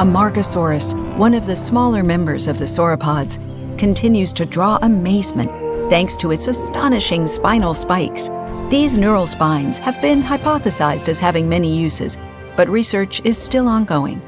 Amargasaurus, one of the smaller members of the sauropods, continues to draw amazement thanks to its astonishing spinal spikes. These neural spines have been hypothesized as having many uses, but research is still ongoing.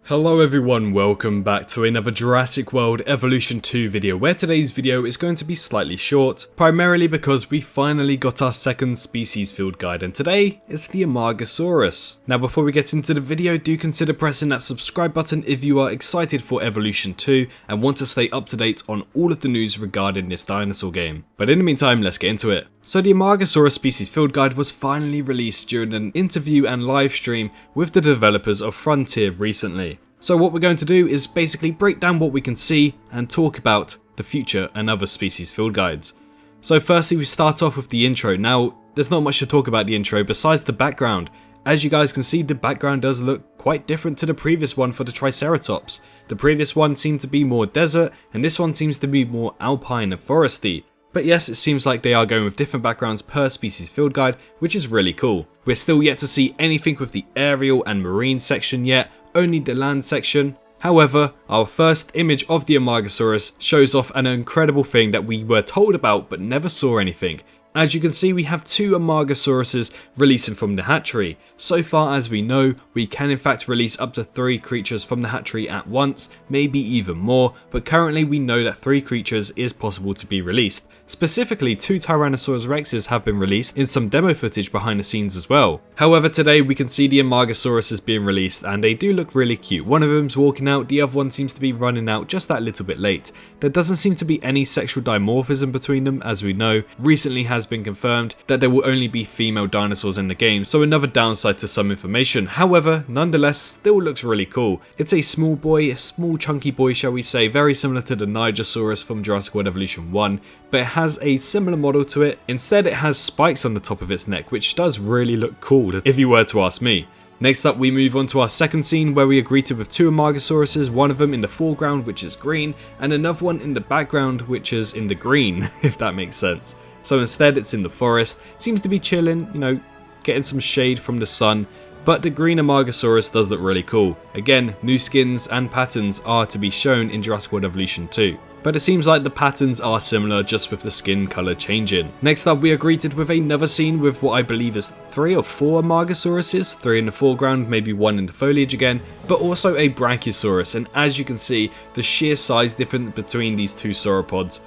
Hello everyone, welcome back to another Jurassic World Evolution 2 video, where today's video is going to be slightly short, primarily because we finally got our second species field guide, and today it's the Amargasaurus. Now before we get into the video, do consider pressing that subscribe button if you are excited for Evolution 2 and want to stay up to date on all of the news regarding this dinosaur game. But in the meantime, let's get into it. So the Amargasaurus Species Field Guide was finally released during an interview and live stream with the developers of Frontier recently. So what we're going to do is basically break down what we can see and talk about the future and other species field guides. So firstly we start off with the intro. Now there's not much to talk about the intro besides the background. As you guys can see, the background does look quite different to the previous one for the Triceratops. The previous one seemed to be more desert and this one seems to be more alpine and foresty. But yes, it seems like they are going with different backgrounds per species field guide, which is really cool. We're still yet to see anything with the aerial and marine section yet, only the land section. However, our first image of the Amargasaurus shows off an incredible thing that we were told about but never saw anything. As you can see, we have two Amargasauruses releasing from the hatchery. So far as we know, we can in fact release up to 3 creatures from the hatchery at once, maybe even more, but currently we know that 3 creatures is possible to be released. Specifically, 2 Tyrannosaurus Rexes have been released in some demo footage behind the scenes as well. However, today we can see the Amargasauruses being released and they do look really cute. One of them's walking out, the other one seems to be running out just that little bit late. There doesn't seem to be any sexual dimorphism between them, as we know. Recently has been confirmed that there will only be female dinosaurs in the game, so another downside to some information. However, nonetheless, still looks really cool. It's a small boy, a small chunky boy shall we say, very similar to the Nigersaurus from Jurassic World Evolution 1, but it has a similar model to it. Instead, it has spikes on the top of its neck, which does really look cool if you were to ask me. Next up, we move on to our second scene where we are greeted with 2 Amargasauruses, one of them in the foreground which is green, and another one in the background which is in the green, if that makes sense. So instead it's in the forest, seems to be chilling, you know, getting some shade from the sun, but the green Amargasaurus does look really cool. Again, new skins and patterns are to be shown in Jurassic World Evolution 2. But it seems like the patterns are similar, just with the skin colour changing. Next up, we are greeted with another scene with what I believe is 3 or 4 Amargasauruses, 3 in the foreground, maybe 1 in the foliage again, but also a Brachiosaurus, and as you can see, the sheer size difference between these 2 sauropods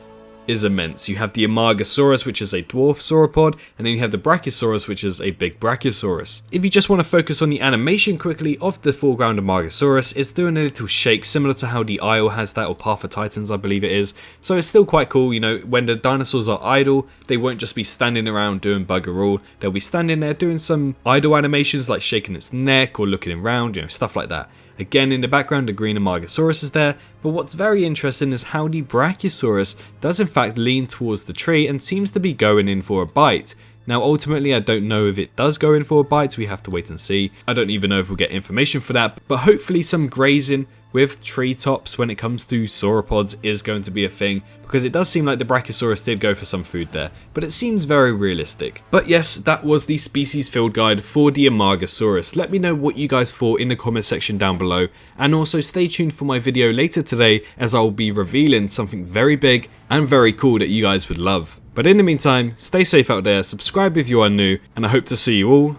is immense. You have the Amargasaurus, which is a dwarf sauropod, and then you have the Brachiosaurus, which is a big Brachiosaurus. If you just want to focus on the animation quickly of the foreground Amargasaurus, it's doing a little shake similar to how the Isle has that, or Path of Titans I believe it is. So it's still quite cool, you know, when the dinosaurs are idle, they won't just be standing around doing bugger all, they'll be standing there doing some idle animations like shaking its neck or looking around, you know, stuff like that. Again, in the background, the green Amargasaurus is there, but what's very interesting is how the Brachiosaurus does in fact lean towards the tree and seems to be going in for a bite. Now ultimately I don't know if it does go in for a bite, we have to wait and see. I don't even know if we'll get information for that, but hopefully some grazing with treetops when it comes to sauropods is going to be a thing, because it does seem like the Brachiosaurus did go for some food there, but it seems very realistic. But yes, that was the species field guide for the Amargasaurus. Let me know what you guys thought in the comment section down below, and also stay tuned for my video later today as I will be revealing something very big and very cool that you guys would love. But in the meantime, stay safe out there, subscribe if you are new, and I hope to see you all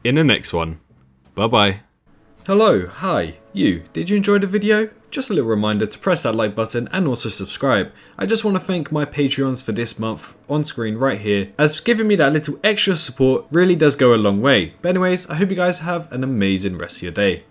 in the next one. Bye bye. Hello, hi, you, did you enjoy the video? Just a little reminder to press that like button and also subscribe. I just want to thank my Patreons for this month on screen right here, as giving me that little extra support really does go a long way. But anyways, I hope you guys have an amazing rest of your day.